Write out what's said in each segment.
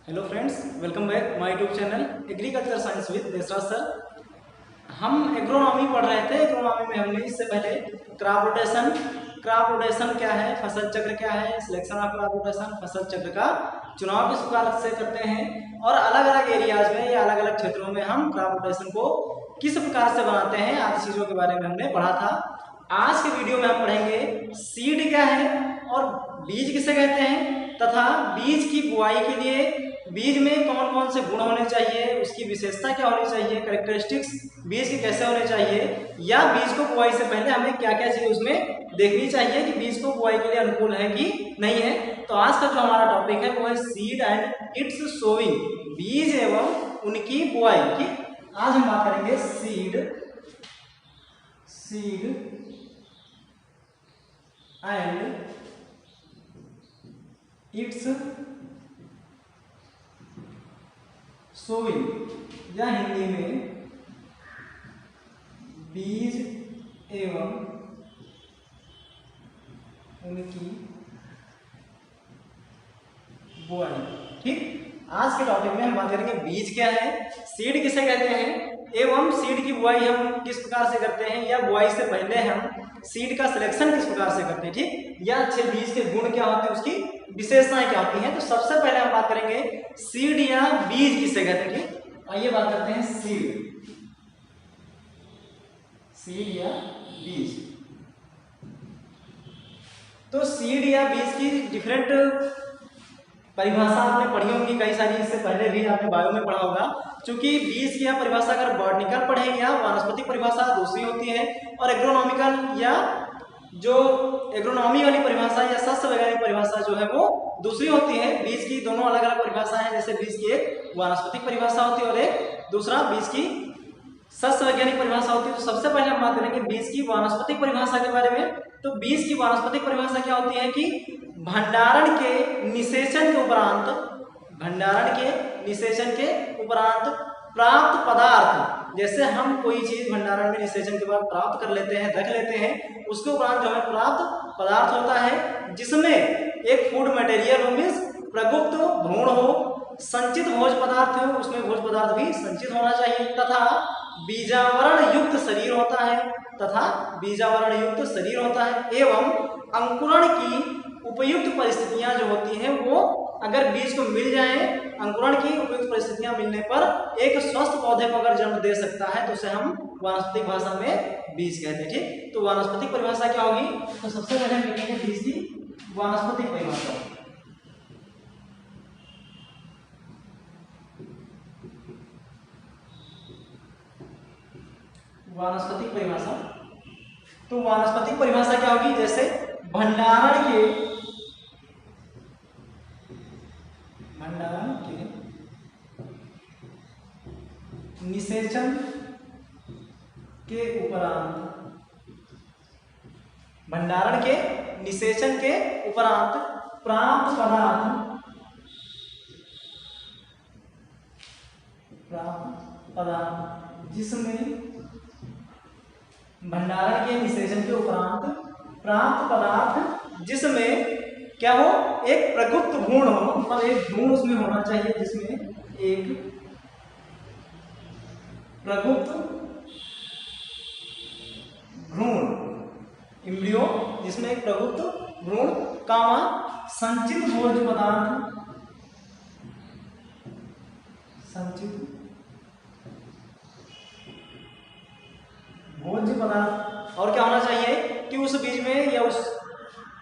Hello friends, welcome back my YouTube channel agriculture science with Desraj sir. हम agronomy पढ़ रहे थे। एग्रोनॉमी में हमने इससे पहले क्रॉप रोटेशन क्या है, फसल चक्र क्या है, सिलेक्शन ऑफ क्रॉप रोटेशन, फसल चक्र का चुनाव किस प्रकार से करते हैं और अलग अलग एरियाज में या अलग अलग क्षेत्रों में हम क्रॉप रोटेशन को किस प्रकार से बनाते हैं, आदि चीज़ों के बारे में हमने पढ़ा था। आज के वीडियो में हम पढ़ेंगे सीड क्या है और बीज किसे कहते हैं, तथा बीज की बुआई के लिए बीज में कौन कौन से गुण होने चाहिए, उसकी विशेषता क्या होनी चाहिए, कैरेक्टरिस्टिक्स बीज के कैसे होने चाहिए, या बीज को बुआई से पहले हमें क्या क्या चीज़ उसमें देखनी चाहिए कि बीज को बुआई के लिए अनुकूल है कि नहीं है। तो आज का जो हमारा टॉपिक है वो है सीड एंड इट्स सोविंग, बीज एवं उनकी बुआई की। आज हम बात करेंगे सीड एंड इट्स सोविंग, या हिंदी में बीज एवं उनकी बुआई। ठीक, आज के टॉपिक में हम बात करेंगे बीज क्या है, सीड किसे कहते हैं, एवं सीड की बुआई हम किस प्रकार से करते हैं, या बुआई से पहले हम सीड का सिलेक्शन किस प्रकार से करते हैं। ठीक, या अच्छे बीज के गुण क्या होते हैं, उसकी विशेषताएं क्या होती हैं। तो सबसे पहले हम बात करेंगे सीड या बीज किसे कहते हैं। ठीक, आइए बात करते हैं सीड या बीज। तो सीड या बीज की डिफरेंट परिभाषा आपने पढ़ी होगी कई सारी, इससे पहले भी आपने बायो में पढ़ा होगा। क्योंकि बीज की यह परिभाषा अगर बॉटनिकल पढ़े या वानस्पतिक परिभाषा दूसरी होती है, और एग्रोनॉमिकल या जो एग्रोनॉमी वाली परिभाषा या सस्य वैज्ञानिक परिभाषा जो है वो दूसरी होती है। बीज की दोनों अलग अलग परिभाषा है, जैसे बीज की एक वानस्पतिक परिभाषा होती है और एक दूसरा बीज की सस्य वैज्ञानिक परिभाषा होती है। तो सबसे पहले हम बात करेंगे बीज की वानस्पतिक परिभाषा के बारे में। तो बीज की वानस्पतिक परिभाषा क्या होती है कि भंडारण के निषेचन के उपरांत प्राप्त पदार्थ, जैसे हम कोई चीज भंडारण में निषेचन के बाद प्राप्त कर लेते हैं, रख लेते हैं, उसके उपरांत जो हमें प्राप्त पदार्थ होता है जिसमें एक फूड मटेरियल हो, मीन्स प्रगुप्त भ्रूण हो, संचित भोज पदार्थ हो, उसमें भोज पदार्थ भी संचित होना चाहिए, तथा बीजावरण युक्त शरीर होता है एवं अंकुरण की उपयुक्त परिस्थितियां जो होती हैं वो अगर बीज को मिल जाए, अंकुरण की उपयुक्त परिस्थितियां मिलने पर एक स्वस्थ पौधे को अगर जन्म दे सकता है तो उसे हम वानस्पतिक भाषा में बीज कहते हैं। ठीक, तो वानस्पतिक परिभाषा क्या होगी, तो सबसे पहले हम देखेंगे बीज की वानस्पतिक परिभाषा। वानस्पतिक परिभाषा, तो वानस्पतिक परिभाषा क्या होगी, जैसे भंडारण के निषेचन के उपरांत प्राप्त पदार्थ जिसमें भंडारण के निषेचन के उपरांत प्राप्त पदार्थ जिसमें क्या हो, एक प्रगुप्त भ्रूण हो, मतलब एक भ्रूण उसमें होना चाहिए जिसमें एक प्रगुप्त भ्रूण, एम्ब्रियो, जिसमें एक प्रगुप्त भ्रूण कामा संचित भोज्य पदार्थ, और क्या होना चाहिए कि उस बीज में या उस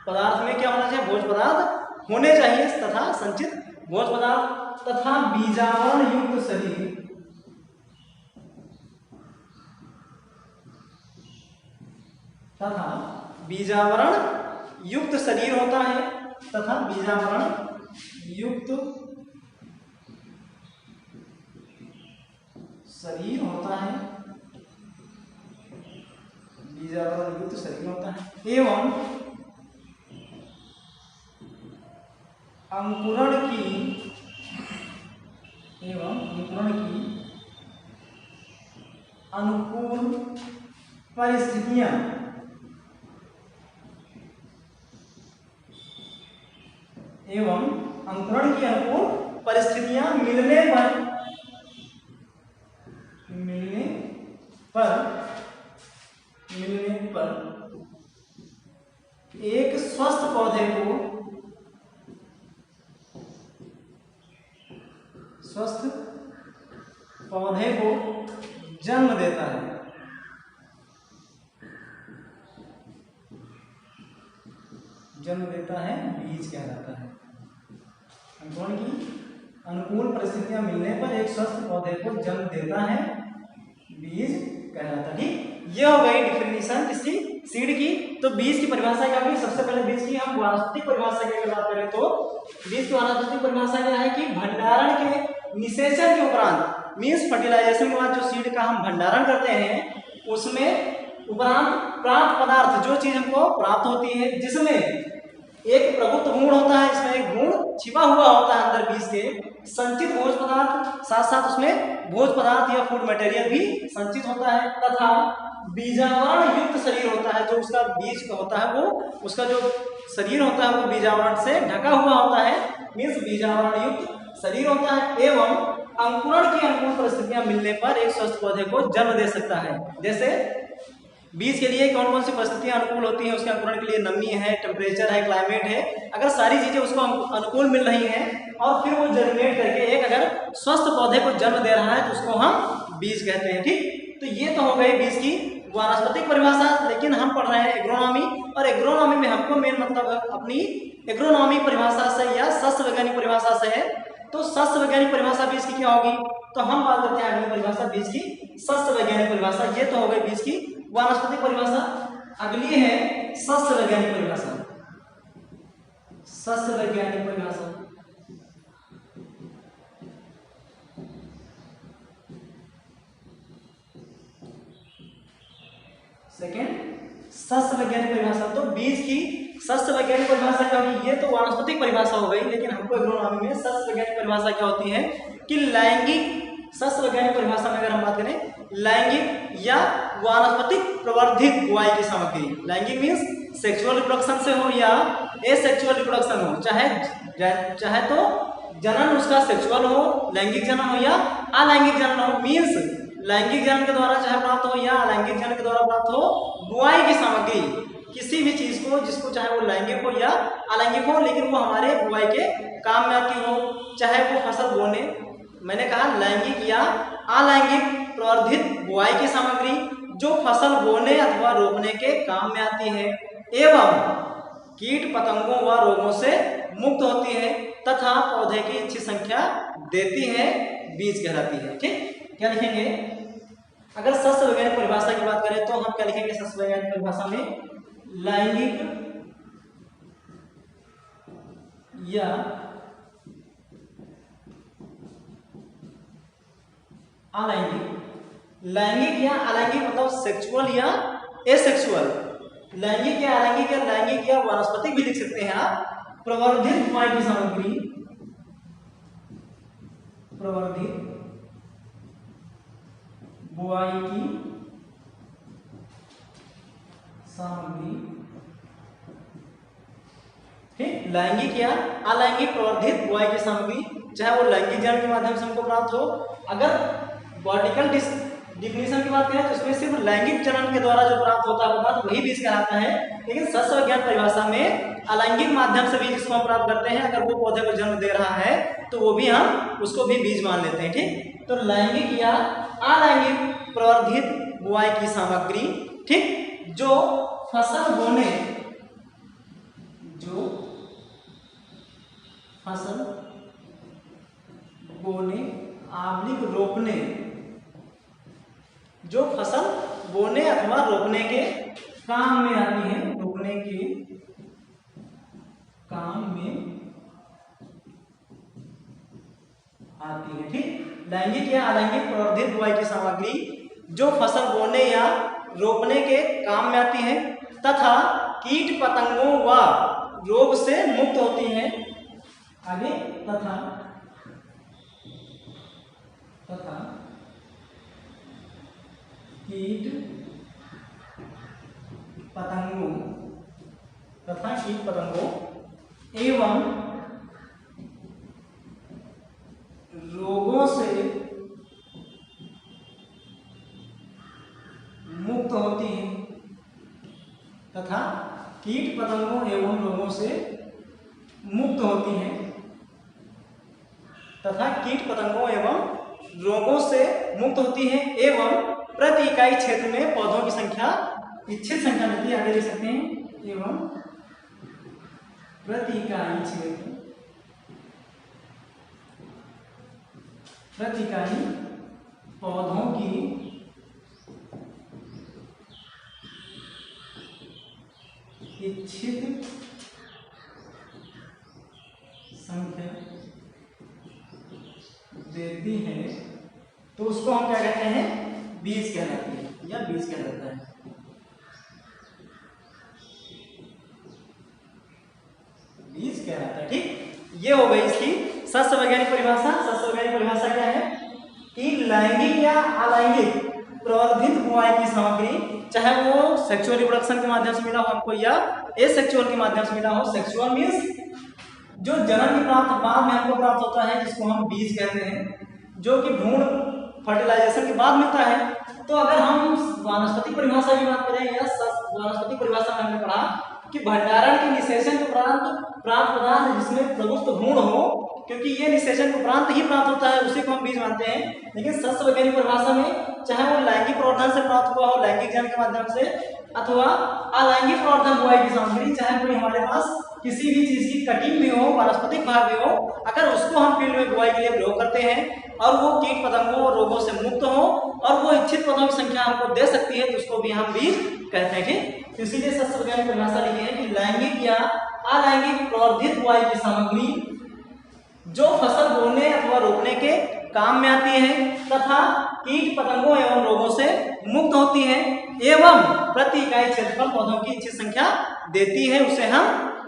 पदार्थ में क्या होना चाहिए, भोज्य पदार्थ होने चाहिए, तथा संचित भोज्य पदार्थ तथा बीजावरण युक्त शरीर, होता है, तथा बीजावरण युक्त शरीर होता है एवं अंकुरण की अनुकूल परिस्थितियां एवं अंकुरण की अनुकूल परिस्थितियां मिलने पर एक स्वस्थ पौधे को जन्म देता है। बीज कहलाता है। अंकुरण की अनुकूल परिस्थितियां मिलने पर एक स्वस्थ पौधे को जन्म देता है, बीज कहलाता है। ठीक, ये हो गई डिफिनीशन किसकी, सीड की। तो बीज की परिभाषा क्या होगी? सबसे पहले बीज की हम वानस्पतिक परिभाषा की बात करें तो बीज की वानस्पतिक परिभाषा क्या है कि भंडारण के निषेचन के उपरांत, मीन्स फर्टिलाइजेशन के बाद जो सीड का हम भंडारण करते हैं उसमें उपरांत प्राप्त पदार्थ, जो चीज हमको प्राप्त होती है, जिसमें एक प्रभुत्व गुण होता है, इसमें एक गुण छिपा हुआ होता है अंदर बीज के, संचित भोज पदार्थ, साथ साथ उसमें भोज पदार्थ या फूड मटेरियल भी संचित होता है, तथा बीजावरण युक्त शरीर होता है। जो उसका बीज का होता है वो, उसका जो शरीर होता है वो बीजावरण से ढका हुआ होता है, मीन्स बीजावरण युक्त शरीर होता है। एवं अंकुरण की अनुकूल परिस्थितियां मिलने पर एक स्वस्थ पौधे को जन्म दे सकता है। जैसे बीज के लिए कौन कौन सी परिस्थितियां अनुकूल होती हैं उसके अंकुरण के लिए? नमी है, टेम्परेचर है, क्लाइमेट है। अगर सारी चीजें उसको अनुकूल मिल रही हैं और फिर वो जर्मिनेट करके एक अगर स्वस्थ पौधे को जन्म दे रहा है तो उसको हम बीज कहते हैं। ठीक, तो ये तो हो गई बीज की वानस्पतिक परिभाषा। लेकिन हम पढ़ रहे हैं एग्रोनॉमी, और एग्रोनॉमी में हमको मेन मतलब अपनी एग्रोनॉमी परिभाषा से या सस्य वैज्ञानिक परिभाषा से है। तो सस्य वैज्ञानिक परिभाषा बीज की क्या होगी? तो हम बात करते हैं अगली परिभाषा बीज की, सस्य वैज्ञानिक परिभाषा। ये तो हो गई बीज की वानस्पतिक परिभाषा। अगली है सस्य वैज्ञानिक परिभाषा। सस्य वैज्ञानिक परिभाषा सेकेंड, सस्य वैज्ञानिक परिभाषा। तो बीज की सस्य वैज्ञानिक परिभाषा क्या होगी? ये तो वानस्पतिक परिभाषा हो गई, लेकिन हमको एग्रोनॉमी में सस्य वैज्ञानिक परिभाषा क्या होती है कि लैंगिक, सस्य वैज्ञानिक परिभाषा में अगर हम बात करें लैंगिक या वानस्पतिक प्रवर्धित बुआई की सामग्री। लैंगिक मीन्स सेक्सुअल रिप्रोडक्शन से हो या एसेक्सुअल रिप्रोडक्शन हो, चाहे तो जनन उसका सेक्सुअल हो, लैंगिक जनन हो या अलैंगिक जनन हो। मीन्स लैंगिक जनन के द्वारा चाहे प्राप्त हो या अलैंगिक जनन के द्वारा प्राप्त हो बुआई की सामग्री, किसी भी चीज को, जिसको चाहे वो लैंगिक हो या अलैंगिक हो, लेकिन वो हमारे बुआई के काम में आती हो। चाहे वो फसल बोने, मैंने कहा लैंगिक या अलैंगिक प्रवर्धित बुआई की सामग्री जो फसल बोने अथवा रोपने के काम में आती है, एवं कीट पतंगों व रोगों से मुक्त होती है तथा पौधे की अच्छी संख्या देती है, बीज कहलाती है। ठीक, क्या लिखेंगे? अगर सस्य वैज्ञानिक परिभाषा की बात करें तो हम क्या लिखेंगे सस्य वैज्ञानिक परिभाषा में? लैंगिक या अलैंगिक। लैंगिक या अलैंगिक मतलब सेक्सुअल या एसेक्सुअल। लैंगिक या अलैंगिक या लैंगिक या वानस्पतिक भी लिख सकते हैं आप। प्रवर्धित बुआई की सामग्री, प्रवर्धित बुआई की सामग्री। ठीक, लैंगिक या अलैंगिक प्रवर्धित बुआई की सामग्री, चाहे वो लैंगिक जनन के माध्यम से हमको प्राप्त हो। अगर वर्टिकल डिफिनीशन की बात करें तो इसमें सिर्फ लैंगिक जनन के द्वारा जो प्राप्त होता है पदार्थ वही बीज कहलाता है। लेकिन सस्य विज्ञान परिभाषा में अलैंगिक माध्यम से बीज जिसको हम प्राप्त करते हैं, अगर वो पौधे को जन्म दे रहा है तो वो भी हम उसको भी बीज मान लेते हैं। ठीक, तो लैंगिक या अलैंगिक प्रवर्धित बुआई की सामग्री, ठीक, जो फसल बोने, जो फसल बोने आब्लिक रोपने, जो फसल बोने अथवा रोपने के काम में आती है, रोपने के काम में आती है। ठीक, लैंगिक या अलैंगिक प्रवर्धित बुआई की सामग्री जो फसल बोने या रोपने के काम में आती है तथा कीट पतंगों व रोग से मुक्त होती है। आगे, तथा कीट पतंगों एवं रोगों से मुक्त होती हैं तथा कीट पतंगों एवं रोगों से मुक्त होती हैं तथा कीट पतंगों एवं रोगों से मुक्त होती हैं एवं प्रति इकाई क्षेत्र में पौधों की संख्या इच्छित संख्या मिलती है। आगे देख सकते हैं एवं प्रति इकाई क्षेत्र प्रति इकाई पौधों की इच्छित संख्या देती है तो उसको हम क्या कहते हैं, बीज कहलाती है या बीज कहलाता है। बीज कहलाता है। ठीक, ये हो गई इसकी सस्य वैज्ञानिक परिभाषा। सस्य वैज्ञानिक परिभाषा क्या है कि लैंगिक या अलैंगिक प्रवर्धित बुआई की सामग्री, चाहे वो सेक्सुअल रिप्रोडक्शन के माध्यम से मिला हो हमको या एसेक्सुअल के माध्यम से मिला हो। सेक्सुअल मीन्स जो जन्म के प्राप्त बाद में हमको प्राप्त होता है, जिसको हम बीज कहते हैं, जो कि भ्रूण फर्टिलाइजेशन के बाद मिलता है। तो अगर हम वानस्पतिक परिभाषा की बात करें या वानस्पतिक परिभाषा में हमने पढ़ा कि भंडारण के निषेचन के उपरांत प्राप्त पदार्थ जिसमें प्रबुद्ध भ्रूण हो, क्योंकि ये निषेचन के उपरांत ही प्राप्त होता है, उसी को हम बीज मानते हैं। लेकिन सस्य वैज्ञानिक परिभाषा में चाहे वो लैंगिक प्रवर्धन से प्राप्त हुआ हो, लैंगिक जन के माध्यम से, अथवा अलैंगिक प्रवर्धन बुआई की सामग्री, चाहे कोई हमारे पास किसी भी चीज की कटिंग भी हो, वानस्पतिक भाग भी हो, अगर उसको हम फील्ड में बुआई के लिए प्रयोग करते हैं और वो कीट पतंगों और रोगों से मुक्त हो और वो इच्छित पौधों की संख्या हमको दे सकती है, तो उसको भी हम बीज कहते हैं। ठीक, इसीलिए सस्य वैज्ञानिक परिभाषा लिखी है कि लैंगिक या अलैंगिक प्रवर्धित बुआई की सामग्री जो फसल बोने अथवा रोपने के काम में आती है तथा कीट पतंगों एवं रोगों से मुक्त होती है एवं प्रति इकाई क्षेत्रफल पौधों की इच्छित संख्या देती है, उसे हम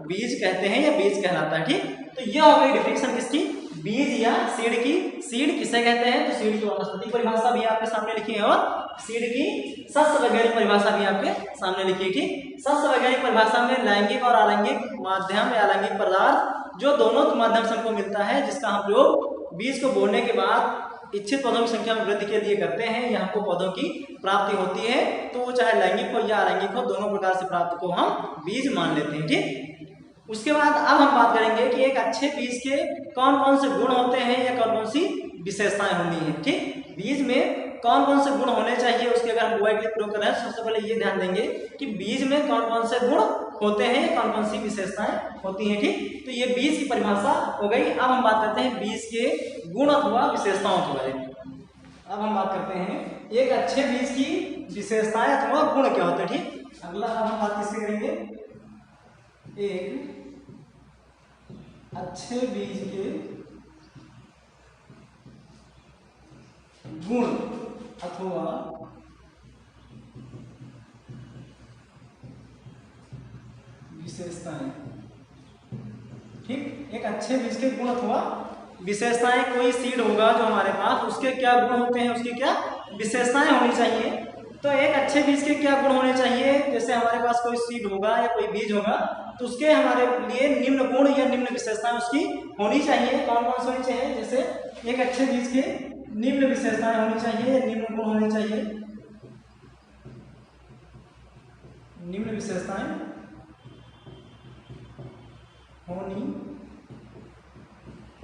बीज कहते हैं या बीज कहलाता है। ठीक, तो यह हो गई डिफिनेशन किसकी, बीज या सीड की। सीड किसे कहते हैं, तो सीड की वानस्पतिक परिभाषा भी आपके सामने लिखी है और सीड की सस्य वैज्ञानिक परिभाषा भी आपके सामने लिखी है। ठीक, सस्य वैज्ञानिक परिभाषा में लैंगिक और अलैंगिक माध्यम या अलैंगिक पदार्थ जो दोनों के माध्यम से हमको मिलता है, जिसका हम प्रयोग बीज को बोने के बाद इच्छित पौधों की संख्या में वृद्धि के लिए करते हैं, या हमको पौधों की प्राप्ति होती है, तो वो चाहे लैंगिक हो या अलैंगिक हो, दोनों प्रकार से प्राप्त को हम बीज मान लेते हैं। ठीक, उसके बाद अब हम बात करेंगे कि एक अच्छे बीज के कौन कौन से गुण होते हैं या कौन कौन सी विशेषताएं होनी है। ठीक, बीज में कौन कौन से गुण होने चाहिए, उसके अगर हम बुआई के लिए प्रयोग कर रहे हैं, सबसे पहले ये ध्यान देंगे कि बीज में कौन कौन से गुण होते हैं या कौन कौन सी विशेषताएं होती हैं। ठीक, तो ये बीज की परिभाषा हो गई। अब हम बात करते हैं बीज के गुण अथवा विशेषताओं के बारे में। अब हम बात करते हैं एक अच्छे बीज की विशेषताएं अथवा गुण क्या होते हैं। ठीक, अगला अब हम बात किससे करेंगे, एक अच्छे बीज के गुण अथवा विशेषताएं। ठीक, एक अच्छे बीज के गुण अथवा विशेषताएं, कोई सीड होगा जो हमारे पास, उसके क्या गुण होते हैं, उसकी क्या विशेषताएं होनी चाहिए। तो एक अच्छे बीज के क्या गुण होने चाहिए, जैसे हमारे पास कोई सीड होगा या कोई बीज होगा, तो उसके हमारे लिए निम्न गुण या निम्न विशेषताएं उसकी होनी चाहिए। कौन कौन सी होनी चाहिए, जैसे एक अच्छे बीज के निम्न विशेषताएं होनी चाहिए, निम्न गुण होने चाहिए, निम्न विशेषताएं होनी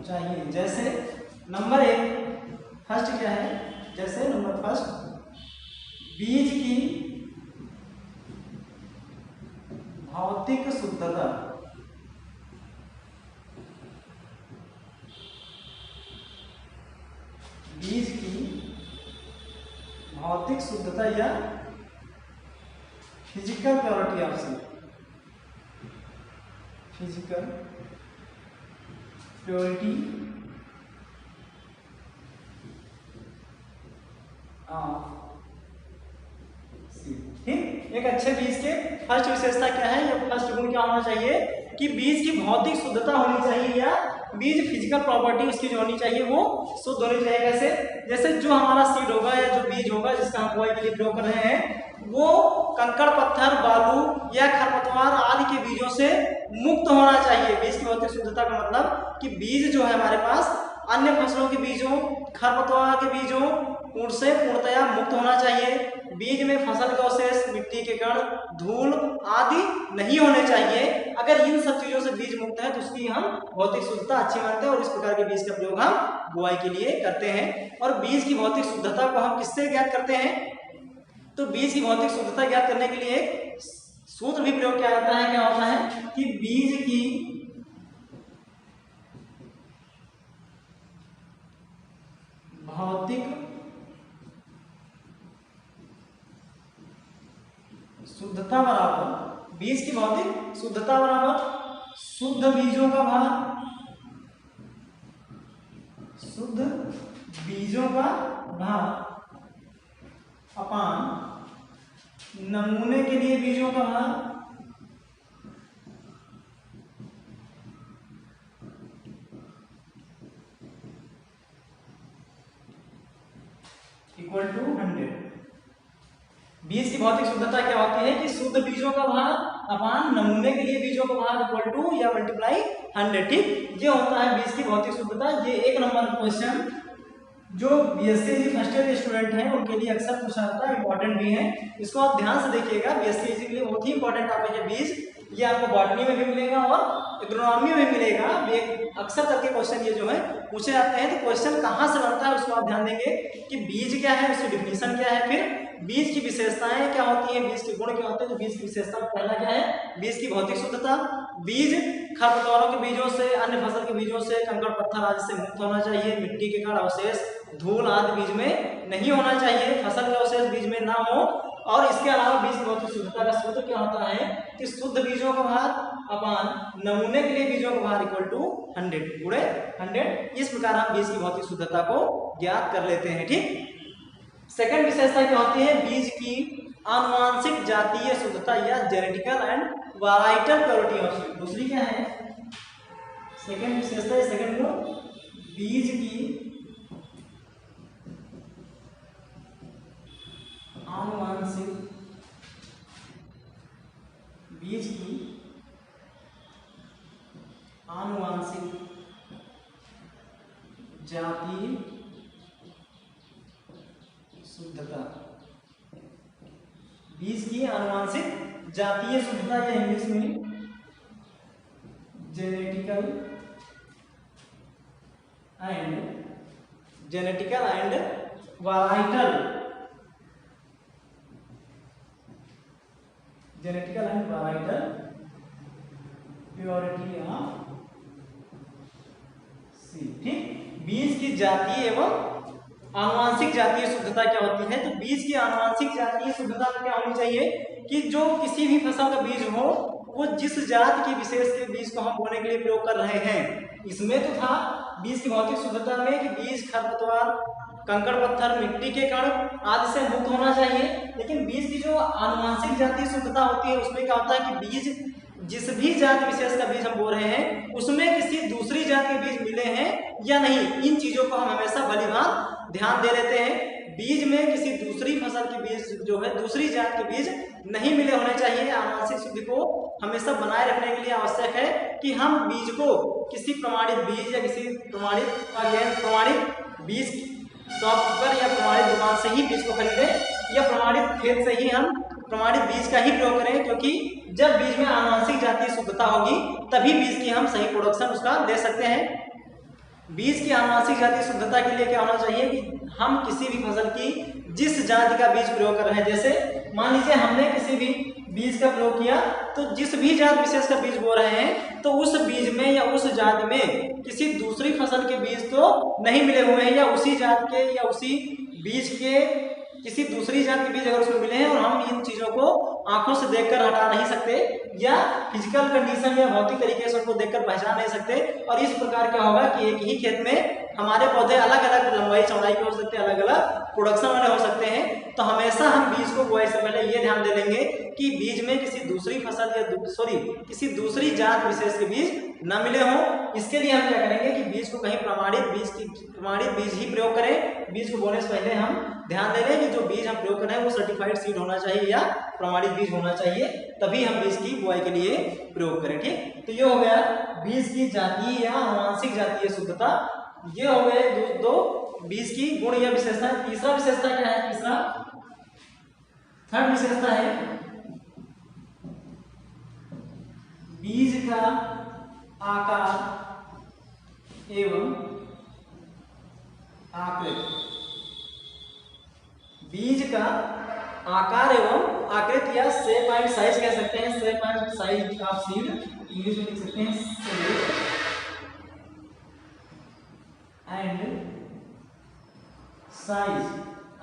चाहिए। जैसे नंबर 1 फर्स्ट क्या है, जैसे नंबर फर्स्ट बीज की भौतिक शुद्धता। बीज की भौतिक शुद्धता या physical purity of seed, physical purity of seed. ठीक, एक अच्छे बीज के फर्स्ट विशेषता क्या है या फर्स्ट गुण क्या होना चाहिए कि बीज की भौतिक शुद्धता होनी चाहिए या बीज फिजिकल प्रॉपर्टी उसकी जो होनी चाहिए वो शुद्ध होनी चाहिए। कैसे, जैसे जो हमारा सीड होगा या जो बीज होगा जिसका हम बुआई के लिए प्रयोग कर रहे हैं, वो कंकड़ पत्थर बालू या खरपतवार आदि के बीजों से मुक्त होना चाहिए। बीज की भौतिक शुद्धता का मतलब कि बीज जो है हमारे पास अन्य फसलों के बीजों, खरपतवार के बीजों से पूर्णतया मुक्त होना चाहिए। बीज में फसल का अवशेष, मिट्टी के कण, धूल आदि नहीं होने चाहिए। अगर इन सब चीजों से बीज मुक्त है तो उसकी हम भौतिक शुद्धता अच्छी मानते हैं और इस प्रकार के बीज का प्रयोग हम बुआई के लिए करते हैं। और बीज की भौतिक शुद्धता को हम किससे ज्ञात करते हैं? तो बीज की भौतिक शुद्धता ज्ञात करने के लिए एक सूत्र भी प्रयोग किया जाता है। क्या होता है कि बीज की भौतिक शुद्धता बराबर, बीज की भौतिक शुद्धता बराबर शुद्ध बीजों का भार, शुद्ध बीजों का भार अपान नमूने के लिए बीजों का भार इक्वल टू 100। बीज की भौतिक शुद्धता क्या होती है कि शुद्ध बीजों का भार अपान नमूने के लिए बीजों का भार इक्वल टू या मल्टीप्लाई 100। ठीक, ये होता है बीज की भौतिक शुद्धता। ये 1 नंबर क्वेश्चन जो बीएससी फर्स्ट ईयर के स्टूडेंट हैं उनके लिए अक्सर पूछा जाता है, इंपॉर्टेंट भी है। इसको आप ध्यान से देखिएगा, बीएससी के लिए बहुत ही इंपॉर्टेंट टॉपिक है बीज। ये आपको बॉटनी में भी मिलेगा और एग्रोनॉमी में मिलेगा। अक्सर करके क्वेश्चन ये जो है पूछे जाते हैं। तो क्वेश्चन कहाँ से बनता है उसको आप ध्यान देंगे कि बीज क्या है, उसकी डिफिनीशन क्या है, फिर बीज की विशेषताएं क्या होती हैं, बीज के गुण क्या होते हैं। तो बीज की विशेषता पहला क्या है, बीज की भौतिक शुद्धता। बीज खरपतवारों के बीजों से, अन्य फसल के बीजों से, कंकड़ पत्थर आदि से मुक्त होना चाहिए। मिट्टी के कण, अवशेष, धूल आदि बीज में नहीं होना चाहिए। फसल के अवशेष बीज में ना हो। और इसके अलावा बीज की भौतिक शुद्धता का सूत्र क्या होता है कि शुद्ध बीजों का भार अपान नमूने के लिए बीजों का भार इक्वल टू 100 गुणे 100। इस प्रकार हम बीज की भौतिक शुद्धता को ज्ञात कर लेते हैं। ठीक, सेकंड विशेषता क्या होती है, बीज की आनुवांशिक जातीय शुद्धता या जेनेटिकल एंड वैराइटल प्योरिटी। दूसरी क्या है सेकंड विशेषता, सेकंड को बीज की आनुवांशिक, बीज की आनुवांशिक जातीय शुद्धता। बीज की आनुवांशिक जातीय शुद्धता या इंग्लिश में genetical and varietal purity of seed. ठीक, बीज की जातीय एवं आनुवांशिक जातीय शुद्धता क्या होती है। तो बीज की आनुवांशिक जातीय शुद्धता क्या होनी चाहिए कि जो किसी भी फसल का बीज हो वो जिस जात के विशेष के बीज को हम बोने के लिए प्रयोग कर रहे हैं। इसमें तो था बीज की भौतिक शुद्धता में कि बीज खरपतवार, कंकड़ पत्थर, मिट्टी के कण आदि से मुक्त होना चाहिए। लेकिन बीज की जो आनुवांशिक जातीय शुद्धता होती है उसमें क्या होता है कि बीज जिस भी जात विशेष का बीज हम बोल रहे हैं उसमें किसी दूसरी जात के बीज मिले हैं या नहीं, इन चीजों को हम हमेशा भलीभांति ध्यान दे लेते हैं। बीज में किसी दूसरी फसल के बीज जो है, दूसरी जात के बीज नहीं मिले होने चाहिए। आनुवांशिक शुद्धि को हमेशा बनाए रखने के लिए आवश्यक है कि हम बीज को किसी प्रमाणित बीज या किसी प्रमाणित बीज शॉप पर या प्रमाणित दुकान से ही बीज को खरीदें या प्रमाणित खेत से ही हम प्रमाणित बीज का ही प्रयोग करें। क्योंकि जब बीज में आनुवांशिक जातीय शुद्धता होगी तभी बीज की हम सही प्रोडक्शन उसका ले सकते हैं। बीज की आनुवांशिक जातीय शुद्धता के लिए क्या होना चाहिए कि हम किसी भी फसल की जिस जाति का बीज प्रयोग कर रहे हैं, जैसे मान लीजिए हमने किसी भी बीज का प्रयोग किया तो जिस भी जात विशेष का बीज बो रहे हैं तो उस बीज में या उस जात में किसी दूसरी फसल के बीज तो नहीं मिले हुए हैं, या उसी जात के या उसी बीज के किसी दूसरी जात के बीज अगर उसमें मिले हैं और हम इन चीजों को आंखों से देखकर हटा नहीं सकते या फिजिकल कंडीशन या भौतिक तरीके से उनको देखकर पहचान नहीं सकते। और इस प्रकार क्या होगा कि एक ही खेत में हमारे पौधे अलग अलग लंबाई चौड़ाई के हो सकते हैं, अलग अलग प्रोडक्शन वाले हो सकते हैं। तो हमेशा हम बीज को बोए से पहले ये ध्यान दे लेंगे कि बीज में किसी दूसरी फसल या किसी दूसरी जात विशेष के बीज न मिले हों। इसके लिए हम क्या करेंगे कि बीज को कहीं प्रमाणित बीज ही प्रयोग करें। बीज को बोने से पहले हम ध्यान दे लें कि जो बीज हम प्रयोग कर रहे हैं वो सर्टिफाइड सीड होना चाहिए या प्रमाणित बीज होना चाहिए, तभी हम बीज की बुआई के लिए प्रयोग करें। ठीक, तो ये हो गया बीज की जातीय या आनुवांशिक जातीय शुद्धता। ये हो गए दो बीज की गुण या विशेषता। तीसरा विशेषता क्या है? थर्ड विशेषता है बीज का आकार एवं आकृति। बीज का आकार एवं आकृति या शेप एंड साइज कह सकते हैं। Shape and size of seed English में लिख सकते हैं shape and size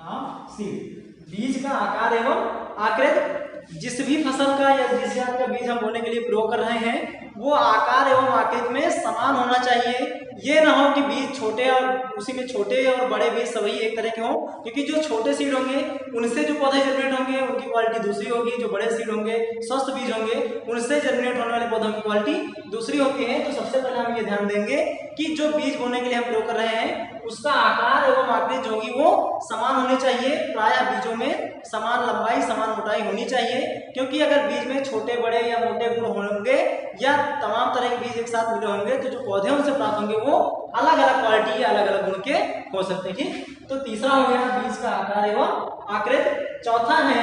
of seed. बीज का आकार एवं आकृति जिस भी फसल का या जिस जात का बीज हम बोने के लिए प्रयोग कर रहे हैं वो आकार एवं आकृति में समान होना चाहिए। ये ना हो कि बीज छोटे और उसी में छोटे और बड़े बीज सभी एक तरह के हों, क्योंकि जो छोटे सीड होंगे उनसे जो पौधे जनरेट होंगे उनकी क्वालिटी दूसरी होगी। जो बड़े सीड होंगे स्वस्थ बीज होंगे उनसे जनरेट होने वाले पौधों की क्वालिटी दूसरी होती है। तो सबसे पहले हम ये ध्यान देंगे कि जो बीज बोने के लिए हम प्रयोग कर रहे हैं उसका आकार एवं आकृति जो होगी वो समान होनी चाहिए। प्रायः बीजों में समान लंबाई समान मोटाई होनी चाहिए, क्योंकि अगर बीज में छोटे बड़े या मोटे गुण होंगे या तमाम तरह के बीज एक साथ मिले होंगे तो जो पौधे उनसे प्राप्त होंगे वो अलग अलग क्वालिटी या अलग अलग गुण के हो सकते हैं। ठीक, तो तीसरा हो गया बीज का आकार एवं आकृति। चौथा है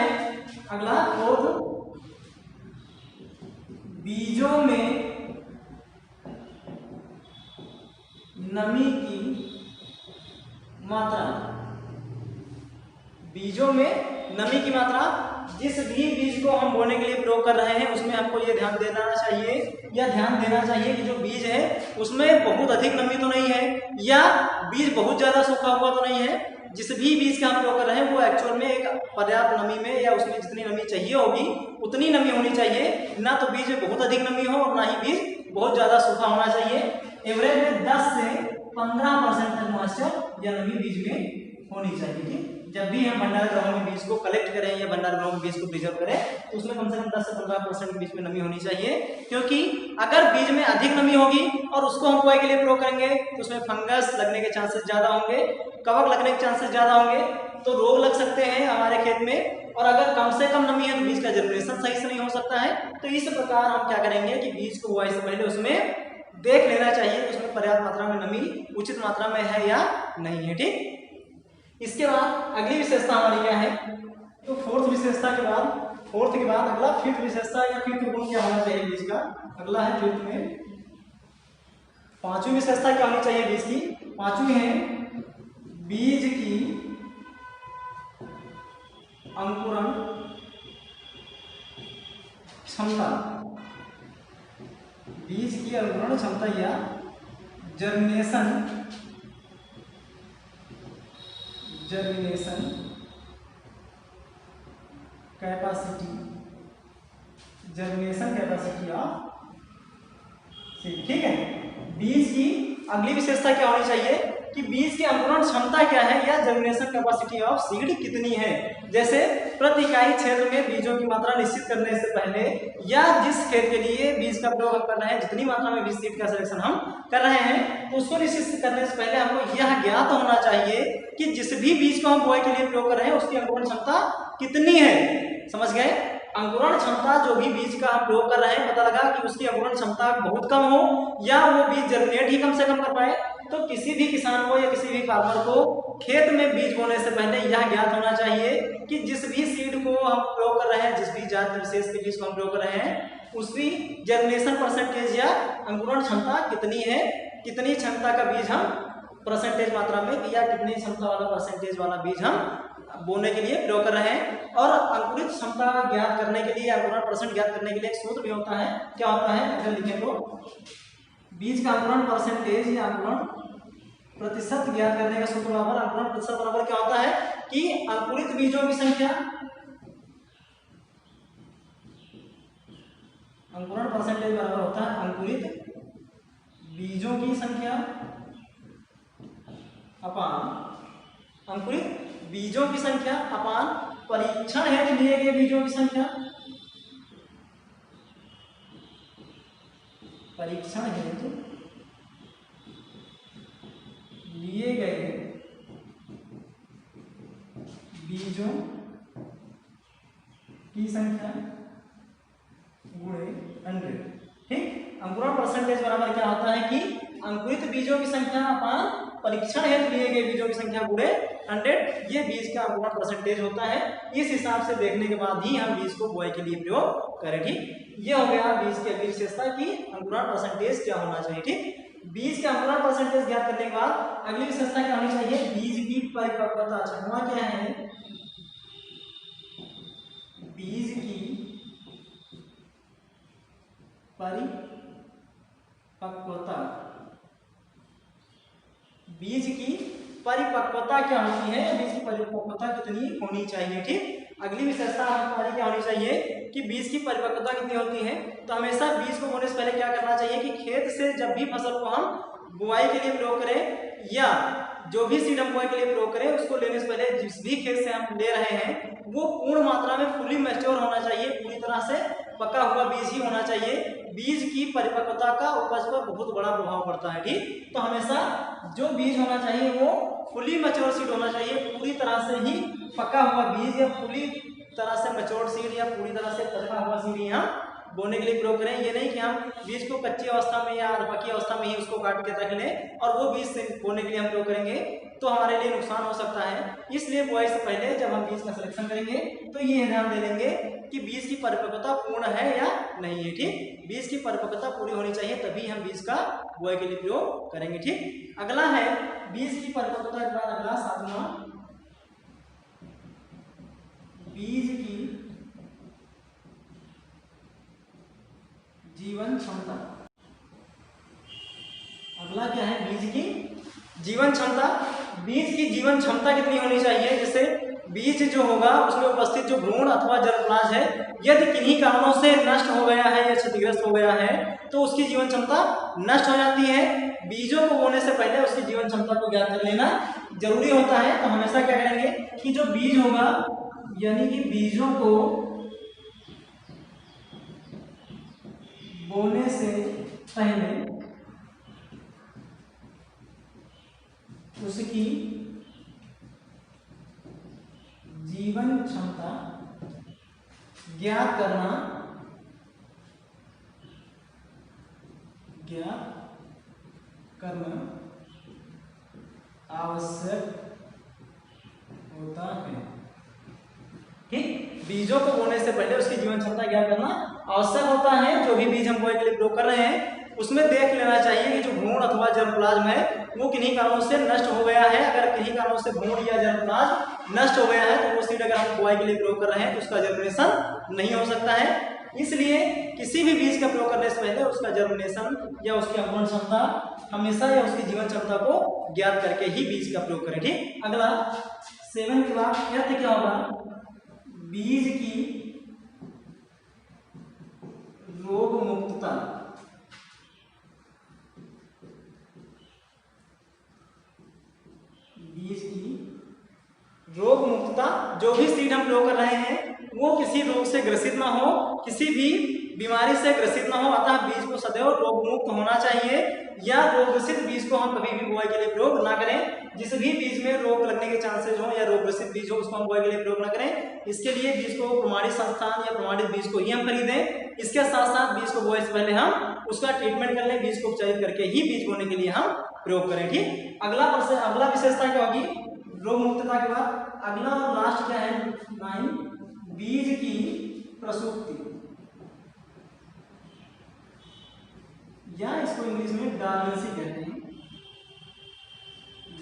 अगला फोर्थ, बीजों में नमी की मात्रा। बीजों में नमी की मात्रा, जिस भी बीज को हम बोने के लिए प्रयोग कर रहे हैं उसमें हमको ये ध्यान देना चाहिए कि जो बीज है उसमें बहुत अधिक नमी तो नहीं है या बीज बहुत ज्यादा सूखा हुआ तो नहीं है। जिस भी बीज का हम प्रयोग कर रहे हैं वो एक्चुअल में एक पर्याप्त नमी में या उसमें जितनी नमी चाहिए होगी उतनी नमी होनी चाहिए। ना तो बीज में बहुत अधिक नमी हो और ना ही बीज बहुत ज्यादा सूखा होना चाहिए। एवरेज में 10 से 15% तक मॉइस्चर या नमी बीज में होनी चाहिए। ठीक, जब भी हम भंडार गृहों में बीज को कलेक्ट करें या भंडार गृहों में बीज को प्रिजर्व करें तो उसमें कम से कम 10 से 15% बीज में नमी होनी चाहिए, क्योंकि अगर बीज में अधिक नमी होगी और उसको हम बोए के लिए प्रयोग करेंगे तो उसमें फंगस लगने के चांसेस ज्यादा होंगे, कवक लगने के चांसेस ज्यादा होंगे, तो रोग लग सकते हैं हमारे खेत में। और अगर कम से कम नमी है तो बीज का जर्मिनेशन सही से नहीं हो सकता है। तो इस प्रकार हम क्या करेंगे कि बीज को बुआई से पहले उसमें देख लेना चाहिए कि उसमें पर्याप्त मात्रा में नमी उचित मात्रा में है या नहीं है। ठीक, इसके बाद अगली विशेषता हमारी क्या है? तो फोर्थ के बाद अगला फिफ्थ विशेषता या फिफ्थ गुण क्या होना चाहिए बीज का? अगला है फिफ्थ में पांचवी विशेषता क्या होनी चाहिए बीज की? पांचवी है बीज की अंकुरण क्षमता। बीज की अंकुरण क्षमता या जर्मिनेशन कैपेसिटी ऑफ सीड। ठीक है, बीज की अगली विशेषता क्या होनी चाहिए कि बीज की अंकुरण क्षमता क्या है या जर्मिनेशन कैपेसिटी ऑफ सीड कितनी है। जैसे प्रति इकाई क्षेत्र में बीजों की मात्रा निश्चित करने से पहले या जिस खेत के लिए बीज का प्रयोग कर रहे हैं जितनी मात्रा में बीज सीड का सिलेक्शन हम कर रहे हैं तो उसको निश्चित करने से पहले हमको यह ज्ञात होना चाहिए कि जिस भी बीज को हम बोए के लिए प्रयोग कर रहे हैं उसकी अंकुरण क्षमता कितनी है। समझ गए? अंकुरण क्षमता जो भी बीज का हम प्रयोग कर रहे हैं पता लगा कि उसकी अंकुरण क्षमता बहुत कम हो या वो बीज जर्मिनेट ही कम से कम कर पाए, तो किसी भी किसान को या किसी भी फार्मर को खेत में बीज बोने से पहले यह ज्ञात होना चाहिए कि जिस भी सीड को हम प्रयोग कर रहे हैं, जिस भी जात विशेष के बीज को हम प्रयोग कर रहे हैं उसकी जर्मिनेशन परसेंटेज या अंकुरण क्षमता कितनी है, कितनी क्षमता का बीज हम परसेंटेज मात्रा में या कितनी क्षमता वाला परसेंटेज वाला बीज हम बोने के लिए प्रयोग कर रहे हैं। और अंकुरित क्षमता ज्ञात करने के लिए अंकुरण परसेंट ज्ञात करने के लिए एक सूत्र भी होता है। क्या होता है अगर लिखें तो बीज का अंकुरण परसेंटेज या अंकुरण प्रतिशत ज्ञात करने का सूत्र बराबर अंकुरण प्रतिशत बराबर क्या होता है कि अंकुरित बीजों की संख्या, अंकुरण परसेंटेज बराबर होता है अंकुरित बीजों की संख्या अपान अंकुरित बीजों की संख्या अपान परीक्षण हेतु लिए गए बीजों की संख्या। परीक्षण हेतु लिए गए बीजों की संख्या गुणे 100। ठीक, अंकुरण परसेंटेज बराबर क्या होता है कि अंकुरित बीजों की संख्या अपान परीक्षण हेतु लिए गए बीजों की संख्या गुणे 100 ये बीज का अंकुरण परसेंटेज होता है। इस हिसाब से देखने के बाद ही हम बीज को बुआई के लिए प्रयोग करें। ठीक, ये हो गया बीज की अगली विशेषता की अंकुरण परसेंटेज क्या होना चाहिए। ठीक, बीज का अंकुरण परसेंटेज ज्ञात करने के बाद अगली विशेषता क्या होनी चाहिए, बीज की परिपक्वता। छठवां क्या है, बीज की परिपक्वता। बीज की परिपक्वता क्या होती है, बीज की परिपक्वता कितनी होनी चाहिए। ठीक, अगली विशेषता हमारी क्या होनी चाहिए कि बीज की परिपक्वता कितनी होती है। तो हमेशा बीज को बोने से पहले क्या करना चाहिए कि खेत से जब भी फसल को हम बुआई के लिए प्रयोग करें या जो भी सीड हम बुआई के लिए प्रयोग करें, उसको लेने से पहले जिस भी खेत से हम ले रहे हैं वो पूर्ण मात्रा में फुली मैच्योर होना चाहिए, पूरी तरह से पका हुआ बीज ही होना चाहिए। बीज की परिपक्वता का उपज पर बहुत बड़ा प्रभाव पड़ता है। ठीक, तो हमेशा जो बीज होना चाहिए वो फुली मैच्योर सीड होना चाहिए, पूरी तरह से ही पका हुआ बीज या पूरी तरह से मैच्योर सीड या पूरी तरह से पका हुआ सीड ही हम बोने के लिए प्रयोग करें। ये नहीं कि हम बीज को कच्ची अवस्था में या पकी अवस्था में ही उसको काट के रख लें और वो बीज से बोने के लिए हम प्रयोग करेंगे तो हमारे लिए नुकसान हो सकता है। इसलिए बुआई से पहले जब हम बीज का सिलेक्शन करेंगे तो ये ध्यान दे लेंगे कि बीज की परिपक्वता पूर्ण है या नहीं है। ठीक, बीज की परिपक्वता पूरी होनी चाहिए तभी हम बीज का बुआई के लिए प्रयोग करेंगे। ठीक, अगला है बीज की परिपक्वता के बाद अगला 7वां, बीज की जीवन क्षमता। अगला क्या है, बीज की जीवन क्षमता। बीज की जीवन क्षमता कितनी होनी चाहिए, जैसे बीज जो होगा उसमें उपस्थित जो भ्रूण अथवा जर्मप्लाज्म है यदि किन्हीं कारणों से नष्ट हो गया है या क्षतिग्रस्त हो गया है तो उसकी जीवन क्षमता नष्ट हो जाती है। बीजों को बोने से पहले उसकी जीवन क्षमता को ज्ञात कर लेना जरूरी होता है। तो हमेशा क्या करेंगे कि जो बीज होगा यानी कि बीजों को बोने से पहले उसकी जीवन क्षमता ज्ञात करना आवश्यक होता है। ठीक, बीजों को बोने से पहले उसकी जीवन क्षमता ज्ञात करना आवश्यक होता है। जो भी बीज हम बुआई के लिए प्रयोग कर रहे हैं उसमें देख लेना चाहिए कि जो भ्रूण अथवा जर्मप्लाज्म है वो किन्हीं कारणों से नष्ट हो गया है। अगर किन्हीं कारणों से भ्रूण या जर्मप्लाज्म नष्ट हो गया है तो वो सीड अगर हम बुआई के लिए प्रयोग कर रहे हैं तो उसका जर्मिनेशन नहीं हो सकता है। इसलिए किसी भी बीज का प्रयोग करने से पहले उसका जर्मिनेशन या उसकी अंकुरण क्षमता हमेशा या उसकी जीवन क्षमता को ज्ञात करके ही बीज का प्रयोग करें। ठीक, अगला 7 के बाद अर्थ क्या होगा, बीज की रोग मुक्तता। बीज की रोग मुक्तता, जो भी सीड हम प्रयोग कर रहे हैं वो किसी रोग से ग्रसित ना हो, किसी भी बीमारी से ग्रसित ना हो, अतः बीज को सदैव रोग मुक्त होना चाहिए या रोग ग्रसित बीज को हम कभी भी बुआई के लिए प्रयोग ना करें। जिस भी बीज में रोग लगने के चांसेस हो या रोग ग्रसित बीज हो उसको हम बुआई के लिए प्रयोग ना करें। इसके लिए बीज को प्रमाणित संस्थान या प्रमाणित बीज को ही हम खरीदें। इसके साथ साथ बीज को बुआई से पहले हम उसका ट्रीटमेंट कर लें, बीज को उपचारित करके ही बीज बोने के लिए हम प्रयोग करें। ठीक, अगला विशेषता क्या होगी रोग मुक्तता के बाद, अगला और लास्ट क्या है 9, बीज की प्रसूति या इसको इंग्लिश में डॉर्मेंसी कहते हैं,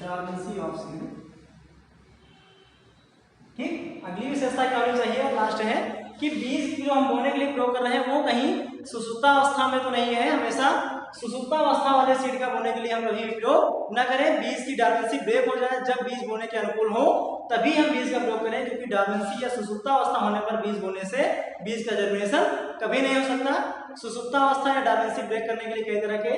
डॉर्मेंसी ऑफ सीड। ठीक, अगली विशेषता क्या होनी चाहिए लास्ट है कि बीज जो हम बोने के लिए प्रयोग कर रहे हैं वो कहीं सुसुप्तावस्था में तो नहीं है। हमेशा सुसुप्तावस्था वाले सीड का बोने के लिए हम कभी भी प्रयोग न करें। बीज की डॉर्मेंसी ब्रेक हो जाए, जब बीज बोने के अनुकूल हो तभी हम बीज का प्रयोग करें, क्योंकि डॉर्मेंसी या सुसुप्तावस्था होने पर बीज बोने से बीज का जर्मिनेशन कभी नहीं हो सकता। सुसुप्तावस्था या डॉर्मेंसी ब्रेक करने के लिए कई तरह के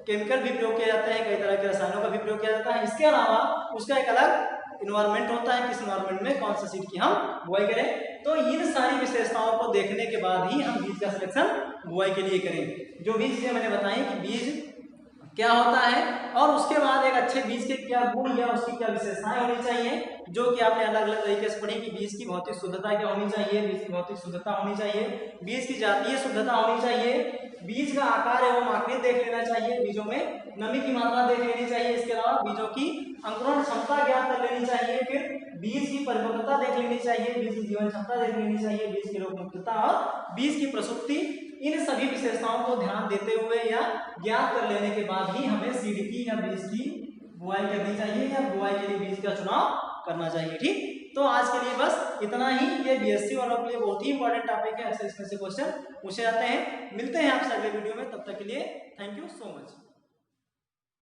केमिकल भी प्रयोग किए जाते हैं, कई तरह के रसायनों का भी प्रयोग किया जाता है। इसके अलावा उसका एक अलग इन्वायरमेंट होता है, किस इन्वायरमेंट में कौन सा सीड की हम बुआई करें। तो इन सारी विशेषताओं को देखने के बाद ही हम बीज का सिलेक्शन बुआई के लिए करें। जो भी चीजें मैंने बताई कि बीज क्या होता है और उसके बाद एक अच्छे बीज के क्या गुण या उसकी क्या विशेषताएं होनी चाहिए, जो कि आपने अलग अलग तरीके से पढ़ी कि बीज की भौतिक शुद्धता क्या होनी चाहिए, बीज की भौतिक शुद्धता होनी चाहिए, बीज की जातीय शुद्धता होनी चाहिए, बीज का आकार एवं आकृति देख लेना चाहिए, बीजों में नमी की मात्रा देख लेनी चाहिए, इसके अलावा बीजों की अंकुरण क्षमता ज्ञात कर लेनी चाहिए, फिर बीज की परिपक्वता देख लेनी चाहिए, बीज की जीवन क्षमता देख लेनी चाहिए, बीज की रोगमुक्तता और बीज की प्रसुप्ति। इन सभी विशेषताओं को ध्यान देते हुए या ज्ञात कर लेने के बाद ही हमें सीड की या बीज की बुआई करनी चाहिए या बुआई के लिए बीज का चुनाव करना चाहिए। ठीक, तो आज के लिए बस इतना ही। ये बीएससी वालों के लिए बहुत ही इंपॉर्टेंट टॉपिक है, अक्सर इसमें से क्वेश्चन पूछे जाते हैं। मिलते हैं आपसे अगले वीडियो में, तब तक के लिए थैंक यू सो मच।